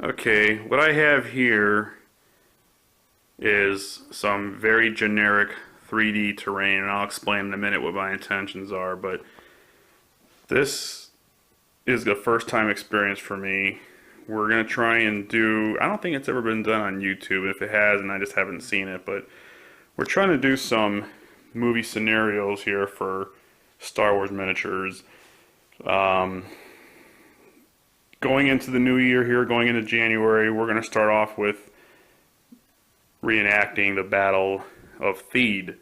Okay, what I have here is some very generic 3D terrain, and I'll explain in a minute what my intentions are, but this is the first time experience for me. We're going to try and do, I don't think it's ever been done on YouTube. If it has, and I just haven't seen it, but we're trying to do some movie scenarios here for Star Wars miniatures. Um, Going into the new year here, going into January, we're going to start off with reenacting the Battle of Theed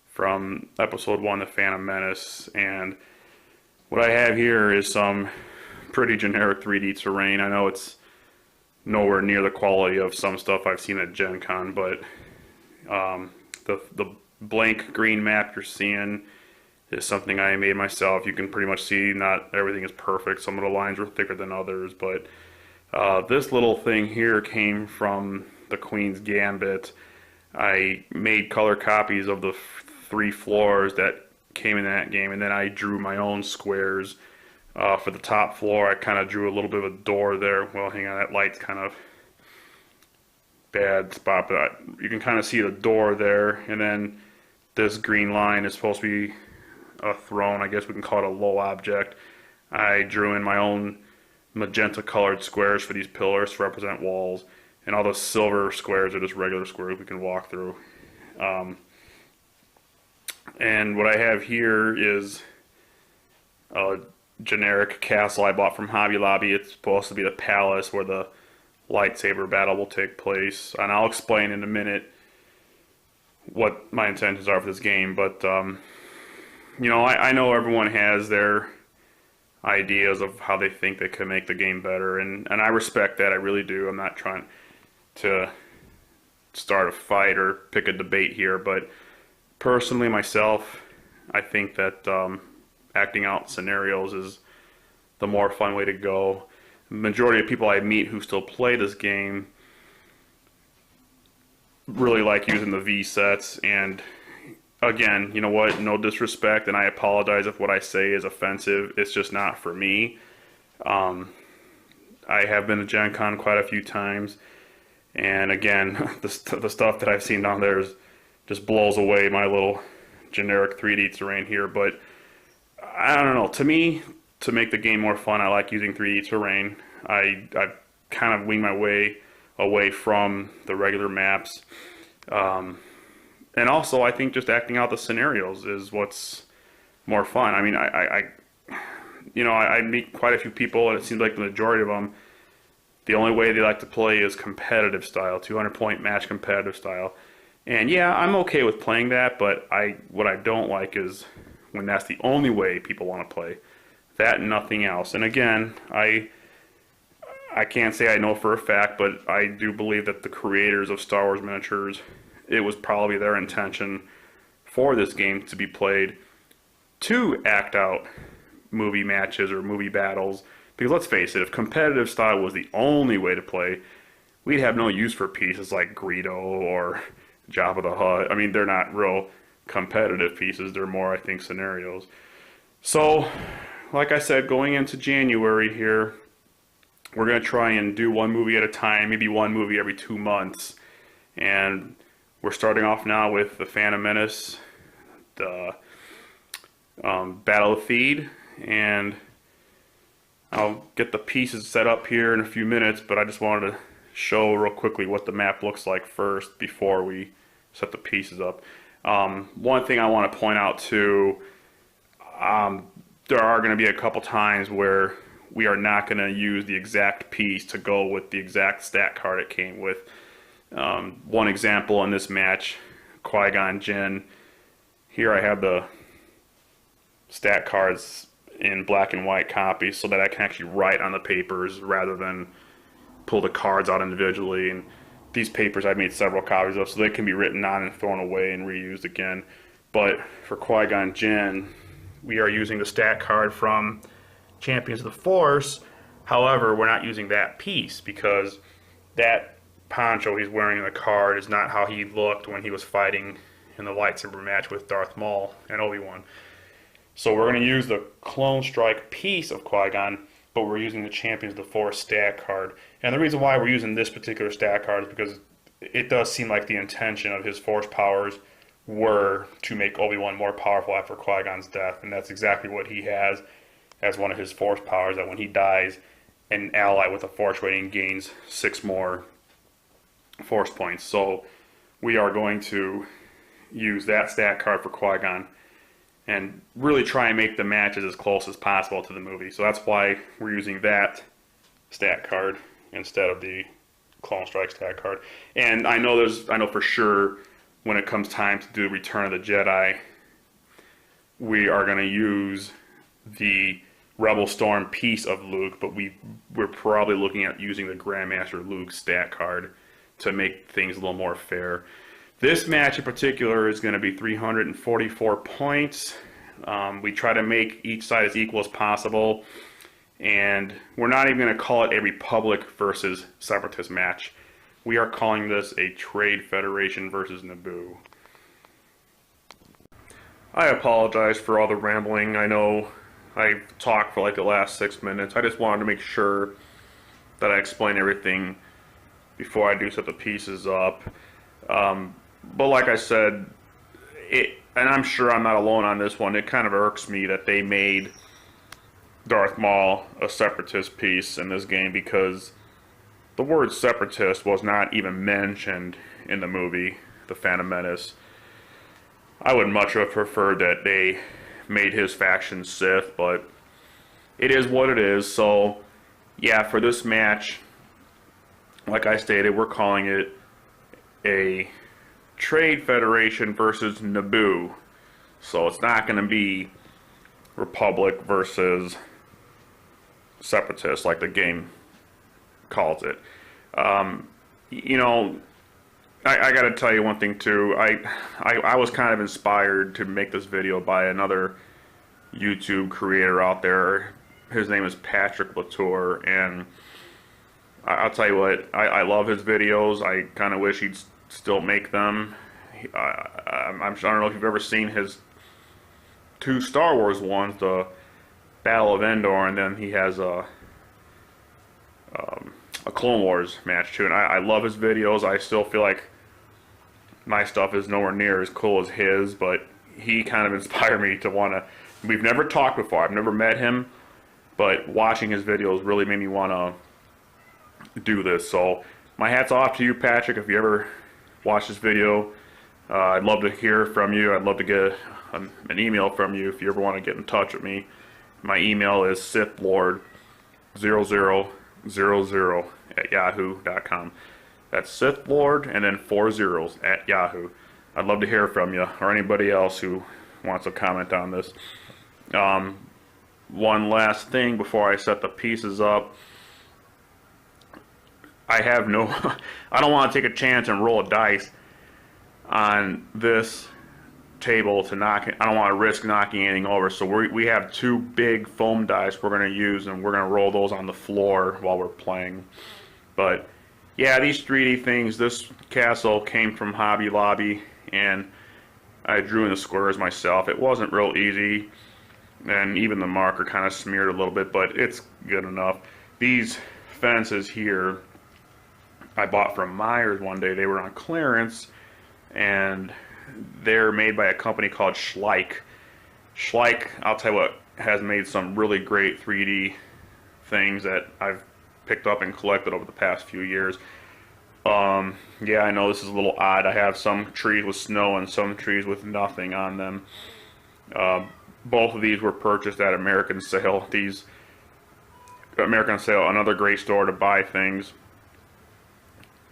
from Episode 1, The Phantom Menace. And what I have here is some pretty generic 3D terrain. I know it's nowhere near the quality of some stuff I've seen at Gen Con, but the blank green map you're seeing is something I made myself. You can pretty much see not everything is perfect. Some of the lines were thicker than others, but this little thing here came from the Queen's Gambit. I made color copies of the three floors that came in that game, and then I drew my own squares. For the top floor, I kind of drew a little bit of a door there. Well, hang on, that light's kind of bad spot, but you can kind of see the door there, and then this green line is supposed to be a throne. I guess we can call it a low object. I drew in my own magenta colored squares for these pillars to represent walls, and all the silver squares are just regular squares we can walk through. And what I have here is a generic castle I bought from Hobby Lobby. It's supposed to be the palace where the lightsaber battle will take place, and I'll explain in a minute what my intentions are for this game, but you know, I know everyone has their ideas of how they think they could make the game better, and I respect that. I really do. I'm not trying to start a fight or pick a debate here, but personally, myself, I think that acting out scenarios is the more fun way to go. The majority of people I meet who still play this game really like using the V sets, and again, you know what, no disrespect, and I apologize if what I say is offensive. It's just not for me. I have been to Gen Con quite a few times, and again, the stuff that I've seen down there just blows away my little generic 3D terrain here, but I don't know. To me, to make the game more fun, I like using 3D terrain. I've kind of winged my way away from the regular maps. And also, I think just acting out the scenarios is what's more fun. I mean, I meet quite a few people, and it seems like the majority of them, the only way they like to play is competitive style, 200-point match competitive style. And yeah, I'm okay with playing that, but what I don't like is when that's the only way people want to play. That and nothing else. And again, I can't say I know for a fact, but I do believe that the creators of Star Wars miniatures, it was probably their intention for this game to be played to act out movie matches or movie battles. Because let's face it, if competitive style was the only way to play, we'd have no use for pieces like Greedo or Jabba the Hutt. I mean, they're not real competitive pieces. They're more, I think, scenarios. So, like I said, going into January here, we're going to try and do one movie at a time, maybe one movie every 2 months. And we're starting off now with The Phantom Menace, the Battle of Theed, and I'll get the pieces set up here in a few minutes, but I just wanted to show real quickly what the map looks like first before we set the pieces up. One thing I want to point out too, there are going to be a couple times where we are not going to use the exact piece to go with the exact stat card it came with. One example in this match, Qui-gon Jinn. Here I have the stat cards in black and white copies so that I can actually write on the papers rather than pull the cards out individually. And these papers I've made several copies of so they can be written on and thrown away and reused again. But for Qui-gon Jinn, we are using the stat card from Champions of the Force. However, we're not using that piece because that poncho he's wearing in the card is not how he looked when he was fighting in the lightsaber match with Darth Maul and Obi-Wan. So we're going to use the Clone Strike piece of Qui-Gon, but we're using the Champions of the Force stat card. And the reason why we're using this particular stat card is because it does seem like the intention of his Force powers were to make Obi-Wan more powerful after Qui-Gon's death, and that's exactly what he has as one of his Force powers, that when he dies, an ally with a Force rating gains 6 more Force points. So we are going to use that stat card for Qui-Gon and really try and make the matches as close as possible to the movie. So that's why we're using that stat card instead of the Clone Strike stat card. And I know for sure when it comes time to do Return of the Jedi, we are going to use the Rebel Storm piece of Luke, but we're probably looking at using the Grandmaster Luke stat card to make things a little more fair. This match in particular is going to be 344 points. We try to make each side as equal as possible, and we're not even going to call it a Republic versus Separatist match. We are calling this a Trade Federation versus Naboo. I apologize for all the rambling. I know I've talked for like the last 6 minutes. I just wanted to make sure that I explain everything before I do set the pieces up. But like I said, and I'm sure I'm not alone on this one, it kind of irks me that they made Darth Maul a Separatist piece in this game, because the word Separatist was not even mentioned in the movie, The Phantom Menace. I would much have preferred that they made his faction Sith, but it is what it is. So yeah, for this match, like I stated, we're calling it a Trade Federation versus Naboo. So it's not going to be Republic versus Separatist like the game calls it. You know, I got to tell you one thing too. I was kind of inspired to make this video by another YouTube creator out there. His name is Patrick Latour, and I'll tell you what, I love his videos. I kind of wish he'd still make them. I don't know if you've ever seen his 2 Star Wars ones, the Battle of Endor, and then he has a Clone Wars match too. And I love his videos. I still feel like my stuff is nowhere near as cool as his, but he kind of inspired me to want to. We've never talked before. I've never met him, but watching his videos really made me want to do this. So my hat's off to you, Patrick. If you ever watch this video, I'd love to hear from you. I'd love to get an email from you if you ever want to get in touch with me. My email is sithlord0000@yahoo.com. That's sithlord and then 4 zeros at Yahoo. I'd love to hear from you, or anybody else who wants to comment on this. One last thing before I set the pieces up. I don't want to take a chance and roll a dice on this table to knock it. I don't want to risk knocking anything over. So we have 2 big foam dice we're going to use, and we're going to roll those on the floor while we're playing. But yeah, these 3D things, this castle came from Hobby Lobby, and I drew in the squares myself. It wasn't real easy, and even the marker kind of smeared a little bit, but it's good enough. These fences here I bought from Myers one day. They were on clearance, and they're made by a company called Schleich. Schleich, I'll tell you what, has made some really great 3D things that I've picked up and collected over the past few years. Yeah, I know this is a little odd. I have some trees with snow and some trees with nothing on them. Both of these were purchased at American Sale. American Sale, another great store to buy things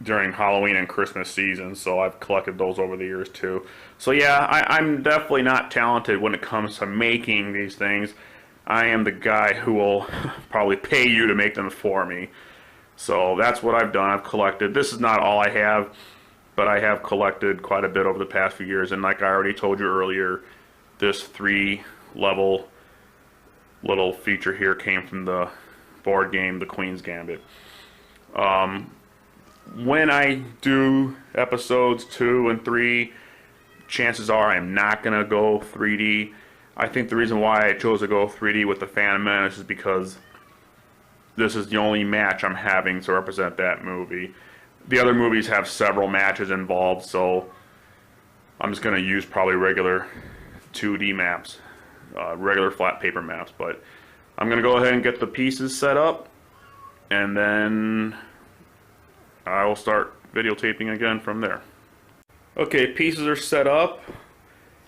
during Halloween and Christmas season, so I've collected those over the years too. So yeah, I'm definitely not talented when it comes to making these things. I am the guy who will probably pay you to make them for me. So that's what I've done. I've collected. This is not all I have, but I have collected quite a bit over the past few years, and like I already told you earlier, this 3-level little feature here came from the board game, The Queen's Gambit. When I do episodes 2 and 3, chances are I'm not going to go 3D. I think the reason why I chose to go 3D with the Phantom Menace is because this is the only match I'm having to represent that movie. The other movies have several matches involved, so I'm just going to use probably regular 2D maps, regular flat paper maps. But I'm going to go ahead and get the pieces set up, and then I will start videotaping again from there. Okay, pieces are set up,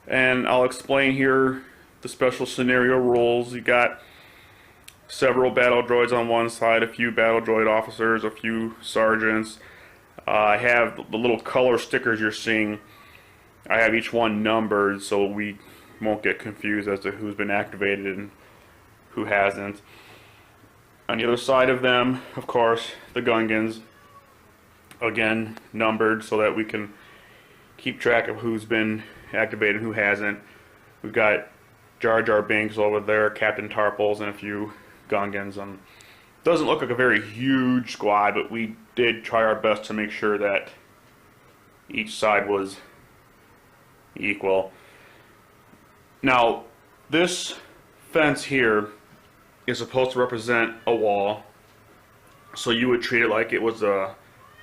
and I'll explain here the special scenario rules. You got several battle droids on one side, a few battle droid officers, a few sergeants. I have the little color stickers you're seeing. I have each one numbered so we won't get confused as to who's been activated and who hasn't. On the other side of them, of course, the Gungans, again numbered so that we can keep track of who's been activated and who hasn't. We've got Jar Jar Binks over there, Captain Tarpals, and a few Gungans. Doesn't look like a very huge squad, but we did try our best to make sure that each side was equal. Now, this fence here is supposed to represent a wall, so you would treat it like it was a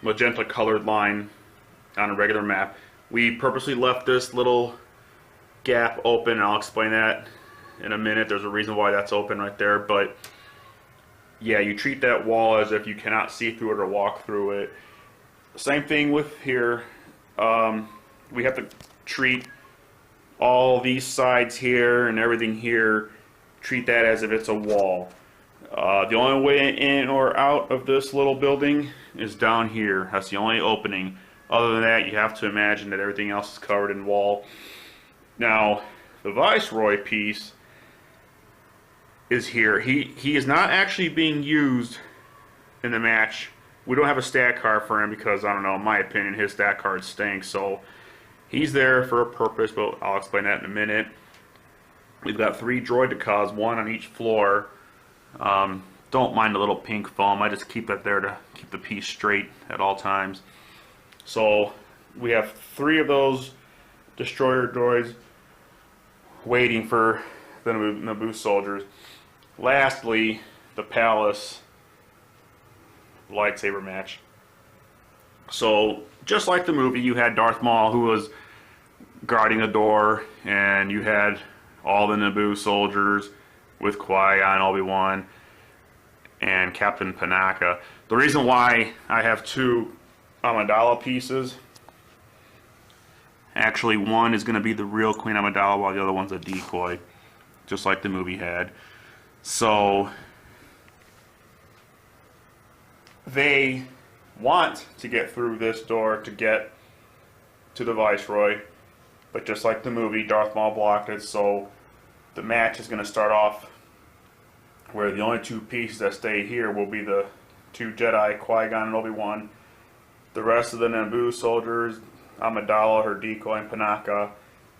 magenta colored line on a regular map. We purposely left this little gap open, and I'll explain that in a minute. There's a reason why that's open right there, but yeah, you treat that wall as if you cannot see through it or walk through it. Same thing with here. We have to treat all these sides here and everything here, treat that as if it's a wall. The only way in or out of this little building is down here. That's the only opening. Other than that, you have to imagine that everything else is covered in wall. Now, the Viceroy piece is here. He is not actually being used in the match. We don't have a stat card for him because, I don't know, in my opinion, his stat card stinks. So he's there for a purpose, but I'll explain that in a minute. We've got 3 droidicas, 1 on each floor. Don't mind the little pink foam. I just keep that there to keep the piece straight at all times. So we have 3 of those destroyer droids waiting for the Naboo soldiers. Lastly, the palace lightsaber match. So just like the movie, you had Darth Maul who was guarding the door, and you had all the Naboo soldiers with qui-gon, Obi-Wan, and Captain Panaka. The reason why I have 2 Amidala pieces, actually one is going to be the real Queen Amidala while the other one's a decoy, just like the movie had. So they want to get through this door to get to the Viceroy, but just like the movie, Darth Maul blocked it, so the match is going to start off where the only 2 pieces that stay here will be the 2 Jedi, Qui-Gon and Obi-Wan. The rest of the Naboo soldiers, Amidala, her decoy, and Panaka,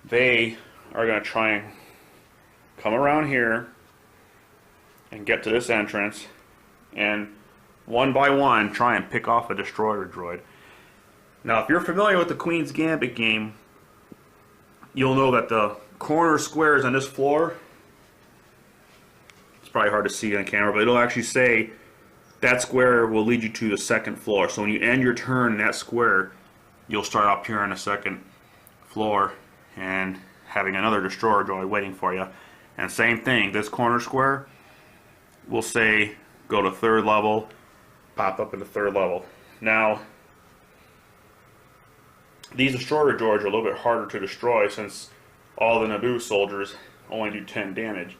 they are going to try and come around here and get to this entrance, and one by one try and pick off a destroyer droid. Now, if you're familiar with the Queen's Gambit game, you'll know that the corner squares on this floor, it's probably hard to see on camera, but it'll actually say that square will lead you to the 2nd floor. So when you end your turn in that square, you'll start up here on the 2nd floor and having another destroyer droid waiting for you. And same thing, this corner square will say go to 3rd level, pop up in the 3rd level. Now, these destroyer droids are a little bit harder to destroy since all the Naboo soldiers only do 10 damage.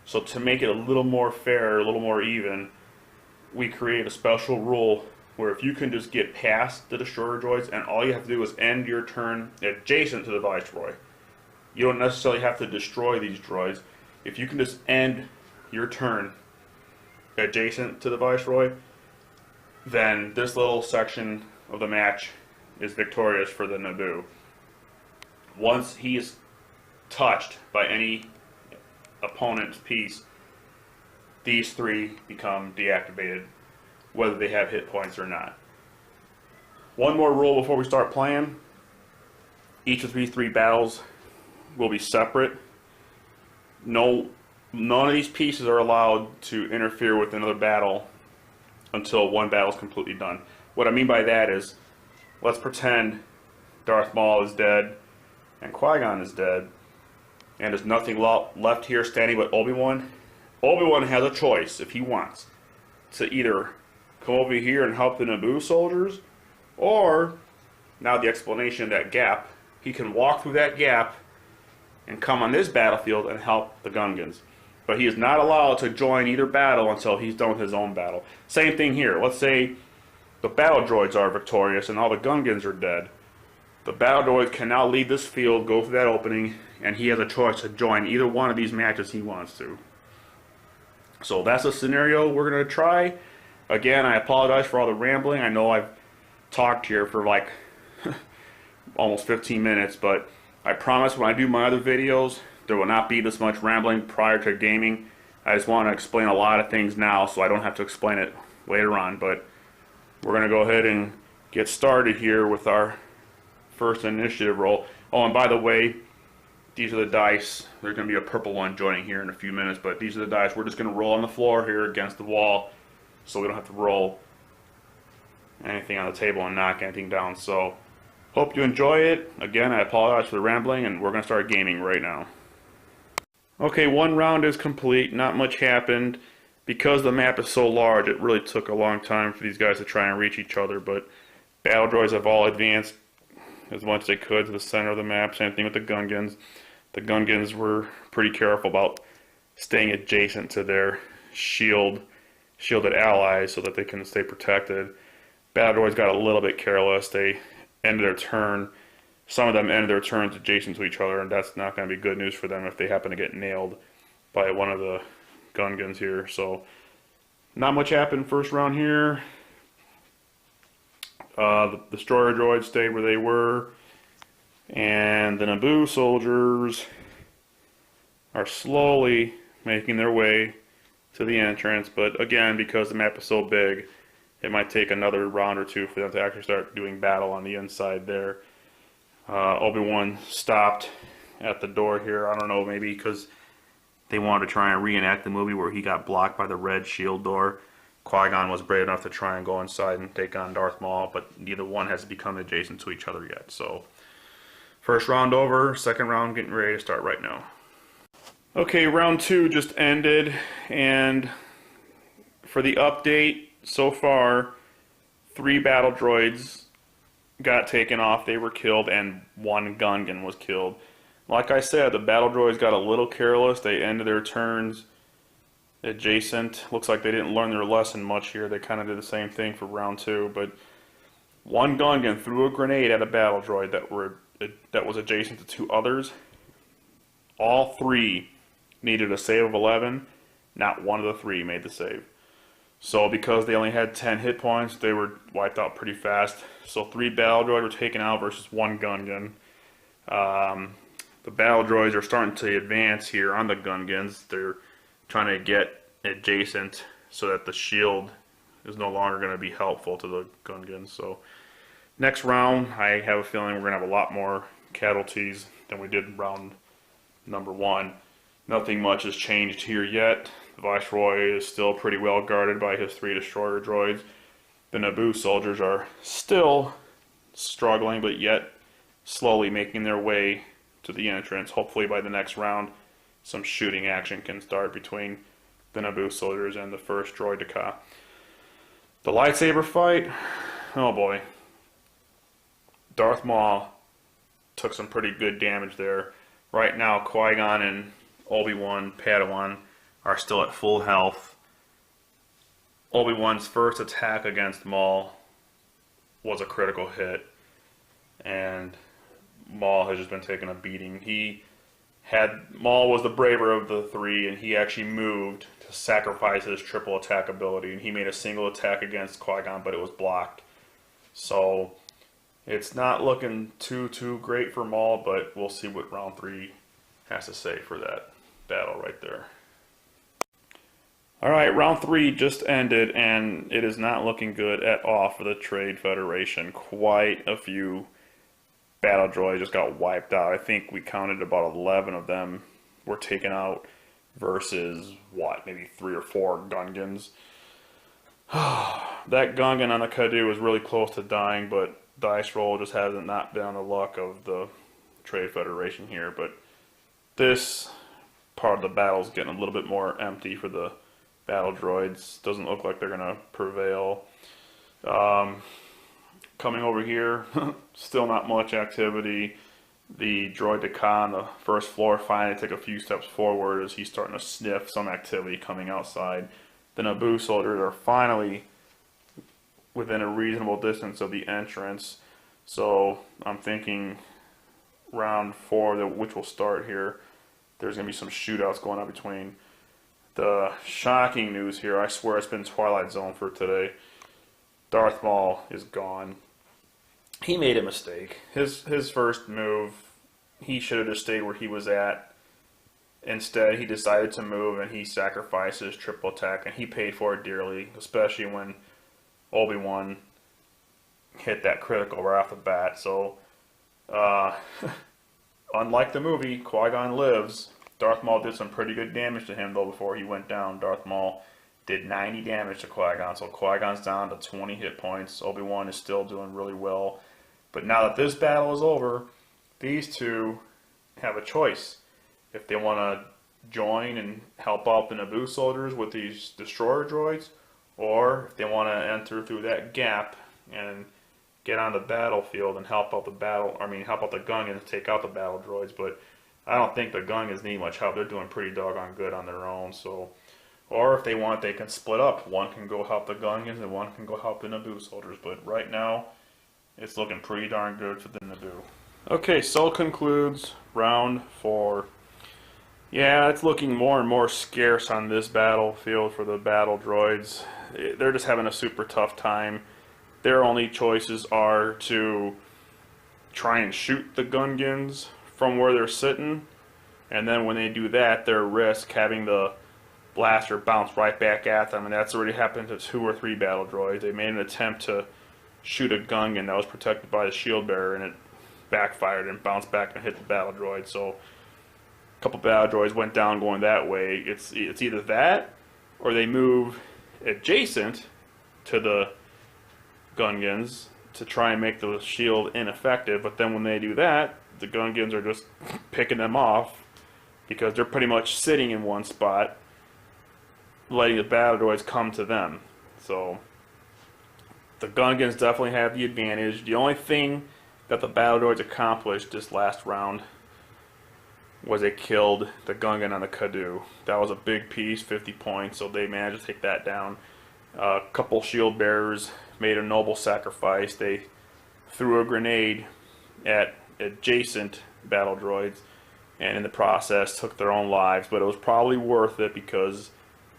So to make it a little more fair, a little more even, we create a special rule where if you can just get past the destroyer droids, and all you have to do is end your turn adjacent to the Viceroy. You don't necessarily have to destroy these droids. If you can just end your turn adjacent to the Viceroy, then this little section of the match is victorious for the Naboo. Once he is touched by any opponent's piece, these 3 become deactivated, whether they have hit points or not. One more rule before we start playing. Each of these 3 battles will be separate. None of these pieces are allowed to interfere with another battle until one battle is completely done. What I mean by that is, let's pretend Darth Maul is dead and Qui-Gon is dead, and there's nothing left here standing but Obi-Wan. Obi-Wan has a choice, if he wants, to either come over here and help the Naboo soldiers, or, now the explanation of that gap, he can walk through that gap and come on this battlefield and help the Gungans. But he is not allowed to join either battle until he's done with his own battle. Same thing here. Let's say the battle droids are victorious and all the Gungans are dead. The battle droid can now leave this field, go through that opening, and he has a choice to join either one of these matches he wants to. So that's a scenario we're going to try. Again, I apologize for all the rambling. I know I've talked here for like almost 15 minutes, but I promise when I do my other videos, there will not be this much rambling prior to gaming. I just want to explain a lot of things now so I don't have to explain it later on. But we're going to go ahead and get started here with our first initiative roll. Oh, and by the way, these are the dice. There's going to be a purple one joining here in a few minutes, but these are the dice. We're just going to roll on the floor here against the wall so we don't have to roll anything on the table and knock anything down. So, hope you enjoy it. Again, I apologize for the rambling, and we're going to start gaming right now. Okay, one round is complete. Not much happened. Because the map is so large, it really took a long time for these guys to try and reach each other, but battle droids have all advanced as much as they could to the center of the map. Same thing with the Gungans. The Gungans were pretty careful about staying adjacent to their shielded allies so that they can stay protected. Battle droids got a little bit careless. They ended their turn. Some of them ended their turns adjacent to each other, and that's not going to be good news for them if they happen to get nailed by one of the Gungans here. So, not much happened first round here. The destroyer droids stayed where they were, and the Naboo soldiers are slowly making their way to the entrance, but again, because the map is so big, it might take another round or two for them to actually start doing battle on the inside there. Obi-Wan stopped at the door here. I don't know, maybe because they wanted to try and reenact the movie where he got blocked by the red shield door. Qui-Gon was brave enough to try and go inside and take on Darth Maul, but neither one has become adjacent to each other yet. So, first round over, second round getting ready to start right now. Okay, round two just ended, and for the update, so far, 3 battle droids got taken off, they were killed, and 1 Gungan was killed. Like I said, the battle droids got a little careless. They ended their turns adjacent. Looks like they didn't learn their lesson much here. They kind of did the same thing for round 2, but 1 Gungan threw a grenade at a battle droid that was adjacent to 2 others. All 3 needed a save of 11. Not one of the 3 made the save. So because they only had 10 hit points, they were wiped out pretty fast. So 3 battle droids were taken out versus 1 Gungan. The battle droids are starting to advance here on the Gungans. They're trying to get adjacent so that the shield is no longer going to be helpful to the Gungans. So next round, I have a feeling we're going to have a lot more casualties than we did in round number 1. Nothing much has changed here yet. The Viceroy is still pretty well guarded by his 3 destroyer droids. The Naboo soldiers are still struggling, but yet slowly making their way to the entrance. Hopefully by the next round, some shooting action can start between the Naboo soldiers and the first droid to Ka. The lightsaber fight, oh boy. Darth Maul took some pretty good damage there. Right now, Qui-Gon and Obi-Wan, Padawan, are still at full health. Obi-Wan's first attack against Maul was a critical hit, and Maul has just been taking a beating. Maul was the braver of the 3, and he actually moved to sacrifice his triple attack ability, and he made a single attack against Qui-Gon, but it was blocked. So it's not looking too great for Maul, but we'll see what round 3 has to say for that battle right there. Alright, round 3 just ended, and it is not looking good at all for the Trade Federation. Quite a few battle droids just got wiped out. I think we counted about 11 of them were taken out versus, what, maybe 3 or 4 Gungans. that Gungan on the Kadu was really close to dying, but dice roll just hasn't not been on the luck of the Trade Federation here. But this part of the battle is getting a little bit more empty for the battle droids. Doesn't look like they're going to prevail. Coming over here, still not much activity. The droid Dakar on the first floor finally took a few steps forward as he's starting to sniff some activity coming outside. The Naboo soldiers are finally within a reasonable distance of the entrance. So I'm thinking round 4, which will start here, there's going to be some shootouts going on between. The shocking news here, I swear it's been Twilight Zone for today. Darth Maul is gone. He made a mistake. His first move, he should have just stayed where he was at. Instead, he decided to move and he sacrificed his triple attack, and he paid for it dearly, especially when Obi-Wan hit that critical right off the bat. So, unlike the movie, Qui-gon lives. Darth Maul did some pretty good damage to him, though, before he went down. Darth Maul did 90 damage to Qui-gon, so Qui-gon's down to 20 hit points. Obi-Wan is still doing really well. But now that this battle is over, these two have a choice. If they want to join and help out the Naboo soldiers with these destroyer droids, or if they want to enter through that gap and get on the battlefield and help out the Gungans take out the battle droids. But I don't think the Gungans need much help. They're doing pretty doggone good on their own. So, or if they want, they can split up. One can go help the Gungans and one can go help the Naboo soldiers. But right now, it's looking pretty darn good for the Naboo. Okay, so concludes round 4. Yeah, it's looking more and more scarce on this battlefield for the battle droids. They're just having a super tough time. Their only choices are to try and shoot the Gungans from where they're sitting, and then when they do that, they're at risk having the blaster bounce right back at them, and that's already happened to 2 or 3 battle droids. They made an attempt to shoot a Gungan that was protected by the shield bearer, and it backfired and bounced back and hit the battle droid. So a couple battle droids went down going that way. It's either that or they move adjacent to the Gungans to try and make the shield ineffective, but then when they do that, the Gungans are just picking them off because they're pretty much sitting in one spot, letting the battle droids come to them. So the Gungans definitely have the advantage. The only thing that the battle droids accomplished this last round was they killed the Gungan on the Kadu. That was a big piece, 50 points, so they managed to take that down. A couple shield bearers made a noble sacrifice. They threw a grenade at adjacent battle droids and in the process took their own lives, but it was probably worth it because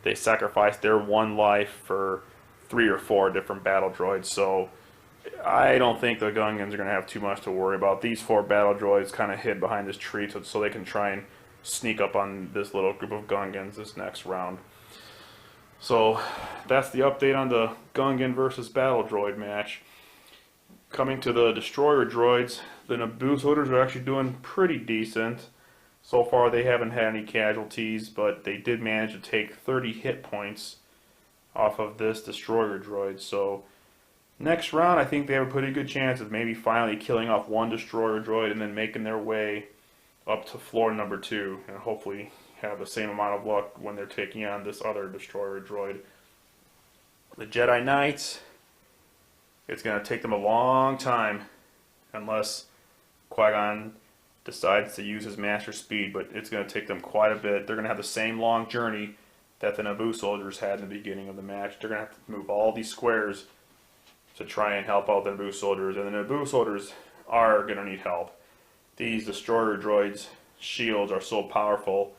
they sacrificed their one life for 3 or 4 different battle droids. So I don't think the Gungans are going to have too much to worry about. These 4 battle droids kind of hid behind this tree so they can try and sneak up on this little group of Gungans this next round. So that's the update on the Gungan versus battle droid match. Coming to the destroyer droids, the Naboo soldiers are actually doing pretty decent. So far they haven't had any casualties, but they did manage to take 30 hit points off of this destroyer droid. So next round I think they have a pretty good chance of maybe finally killing off one destroyer droid and then making their way up to floor number 2 and hopefully have the same amount of luck when they're taking on this other destroyer droid. The Jedi Knights, it's going to take them a long time unless Qui-Gon decides to use his master speed, but it's going to take them quite a bit. They're going to have the same long journey that the Naboo soldiers had in the beginning of the match. They're going to have to move all these squares to try and help out the Naboo soldiers, and the Naboo soldiers are going to need help. These destroyer droids' shields are so powerful.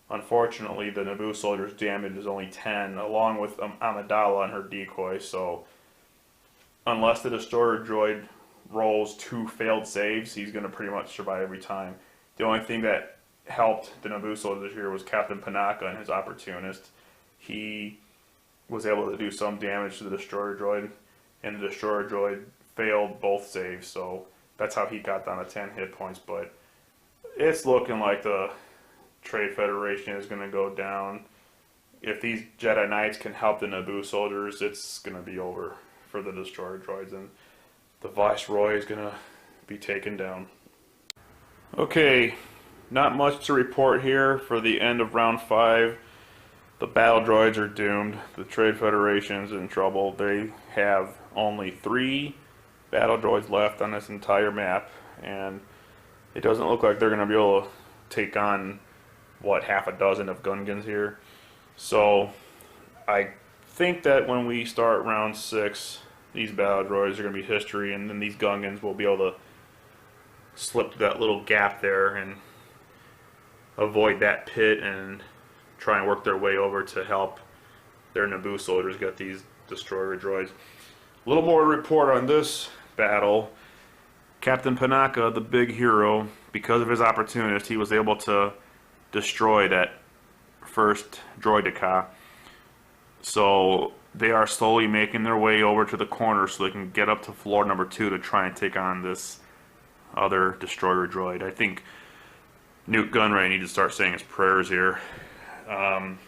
Unfortunately, the Naboo soldiers' damage is only 10, along with Amidala and her decoy, so unless the destroyer droid rolls 2 failed saves, he's going to pretty much survive every time. The only thing that helped the Naboo soldiers here was Captain Panaka and his opportunist. He was able to do some damage to the destroyer droid, and the destroyer droid failed both saves, so that's how he got down to 10 hit points. But it's looking like the Trade Federation is going to go down. if these Jedi Knights can help the Naboo soldiers, it's going to be over for the destroyer droids, and the Viceroy is going to be taken down. Okay, not much to report here for the end of round 5. The battle droids are doomed. The Trade Federation's in trouble. They have only 3 battle droids left on this entire map, and it doesn't look like they're going to be able to take on, what, half a dozen of Gungans here. So I think that when we start round 6, these battle droids are going to be history, and then these Gungans will be able to slip to that little gap there and avoid that pit and try and work their way over to help their Naboo soldiers get these destroyer droids. A little more to report on this battle. Captain Panaka, the big hero, because of his opportunist, he was able to destroy that first droideka. So they are slowly making their way over to the corner so they can get up to floor number 2 to try and take on this other destroyer droid. I think Newt Gunray needs to start saying his prayers here. Kind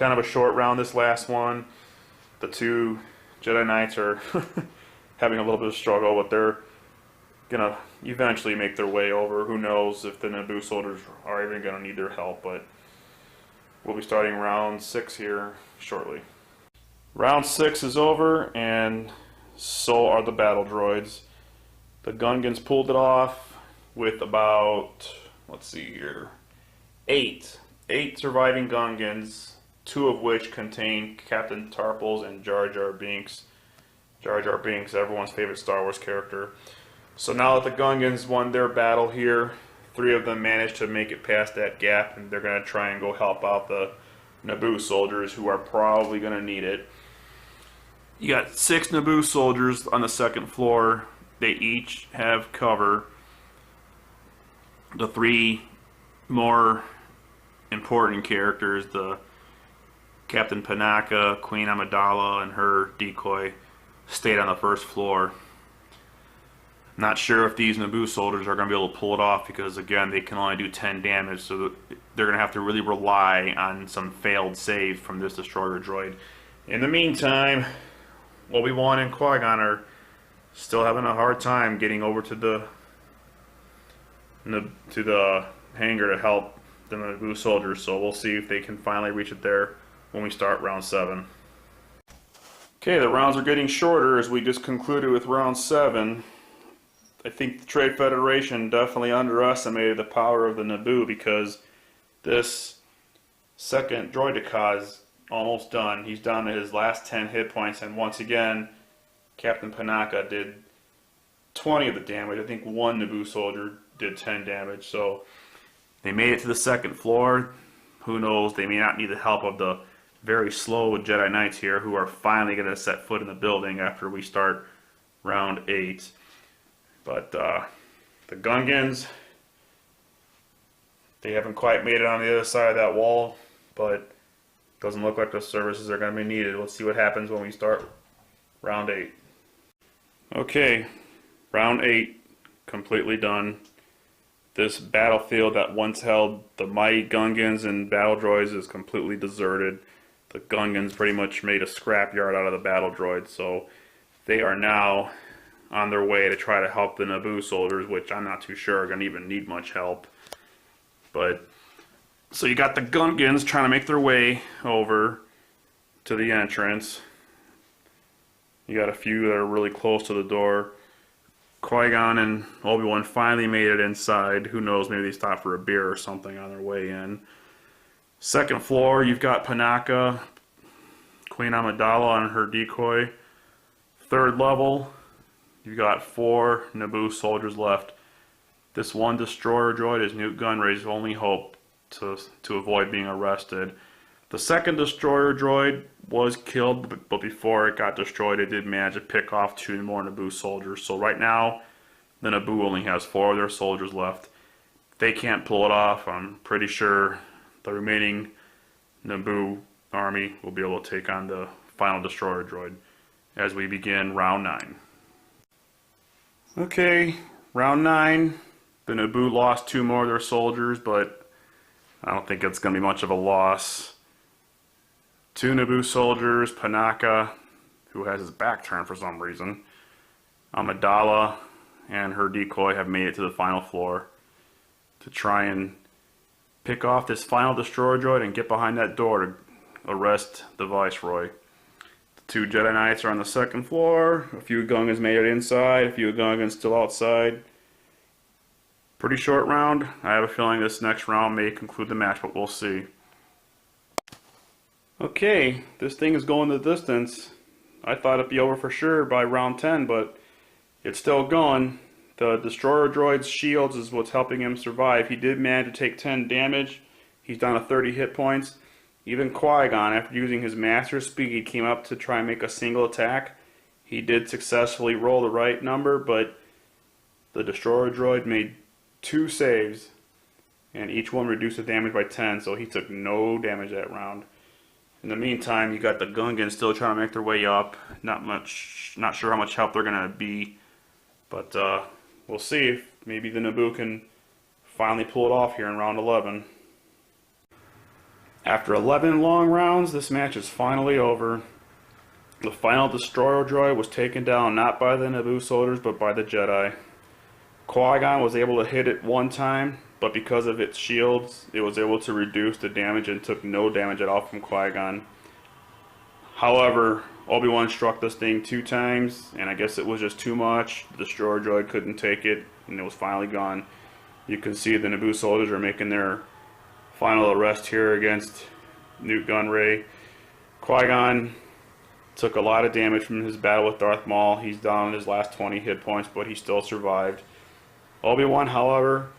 of a short round, this last one. The 2 Jedi Knights are having a little bit of struggle, but they're gonna eventually make their way over. Who knows if the Naboo soldiers are even gonna need their help, but we'll be starting round 6 here shortly. Round 6 is over, and so are the battle droids. The Gungans pulled it off with about, let's see here, 8 surviving Gungans, 2 of which contain Captain Tarpals and Jar Jar Binks. Jar Jar Binks, everyone's favorite Star Wars character. So now that the Gungans won their battle here, 3 of them managed to make it past that gap, and they're going to try and go help out the Naboo soldiers, who are probably going to need it. You got 6 Naboo soldiers on the second floor. They each have cover. The 3 more important characters, the Captain Panaka, Queen Amidala, and her decoy, stayed on the first floor. Not sure if these Naboo soldiers are going to be able to pull it off because, again, they can only do 10 damage, so they're going to have to really rely on some failed save from this destroyer droid. In the meantime, Obi-Wan and qui-gon are still having a hard time getting over to the hangar to help the Naboo soldiers, so we'll see if they can finally reach it there when we start round 7. Okay, the rounds are getting shorter as we just concluded with round 7. I think the Trade Federation definitely underestimated the power of the Naboo, because this second droideka is almost done. He's down to his last 10 hit points, and once again, Captain Panaka did 20 of the damage. I think 1 Naboo soldier did 10 damage, so they made it to the second floor. Who knows, they may not need the help of the very slow Jedi Knights here, who are finally going to set foot in the building after we start round 8. But the Gungans, they haven't quite made it on the other side of that wall, but doesn't look like the services are going to be needed. Let's see what happens when we start round 8. Okay, round 8 completely done. This battlefield that once held the mighty Gungans and battle droids is completely deserted. The Gungans pretty much made a scrapyard out of the battle droids, so they are now on their way to try to help the Naboo soldiers, which I'm not too sure are going to even need much help. But so you got the Gungans trying to make their way over to the entrance. You got a few that are really close to the door. Qui-gon and Obi-Wan finally made it inside. Who knows, maybe they stopped for a beer or something on their way in. Second floor, you've got Panaka, Queen Amidala on her decoy. Third level, you've got 4 Naboo soldiers left. This one destroyer droid is Newt Gunray's only hope to avoid being arrested. The second destroyer droid was killed, but before it got destroyed, it did manage to pick off 2 more Naboo soldiers. So right now, the Naboo only has 4 of their soldiers left. They can't pull it off. I'm pretty sure the remaining Naboo army will be able to take on the final destroyer droid as we begin round 9. Okay, round 9. The Naboo lost 2 more of their soldiers, but I don't think it's going to be much of a loss. two Naboo soldiers, Panaka, who has his back turned for some reason, Amidala, and her decoy have made it to the final floor to try and pick off this final destroyer droid and get behind that door to arrest the Viceroy. The two Jedi Knights are on the second floor. A few Gungans made it inside, a few Gungans still outside. Pretty short round. I have a feeling this next round may conclude the match, but we'll see. Okay, this thing is going the distance. I thought it'd be over for sure by round 10, but it's still going. The destroyer droid's shields is what's helping him survive. He did manage to take 10 damage. He's down to 30 hit points. Even Qui-gon, after using his master speed, came up to try and make a single attack. He did successfully roll the right number, but the destroyer droid made 2 saves, and each one reduced the damage by 10, so he took no damage that round. In the meantime, you got the Gungans still trying to make their way up. Not sure how much help they're going to be, but we'll see if maybe the Naboo can finally pull it off here in round 11. After 11 long rounds, this match is finally over. The final destroyer droid was taken down not by the Naboo soldiers, but by the Jedi. Qui-gon was able to hit it one time, but because of its shields, it was able to reduce the damage and took no damage at all from Qui-gon. However, Obi-Wan struck this thing 2 times, and I guess it was just too much. The destroyer droid couldn't take it, and it was finally gone. You can see the Naboo soldiers are making their final arrest here against Nute Gunray. Qui-Gon took a lot of damage from his battle with Darth Maul. He's down in his last 20 hit points, but he still survived. Obi-Wan, however,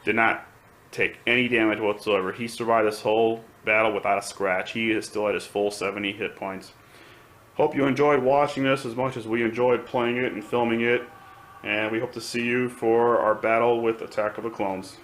did not take any damage whatsoever. He survived this whole battle without a scratch. He is still at his full 70 hit points. Hope you enjoyed watching this as much as we enjoyed playing it and filming it. And we hope to see you for our battle with Attack of the Clones.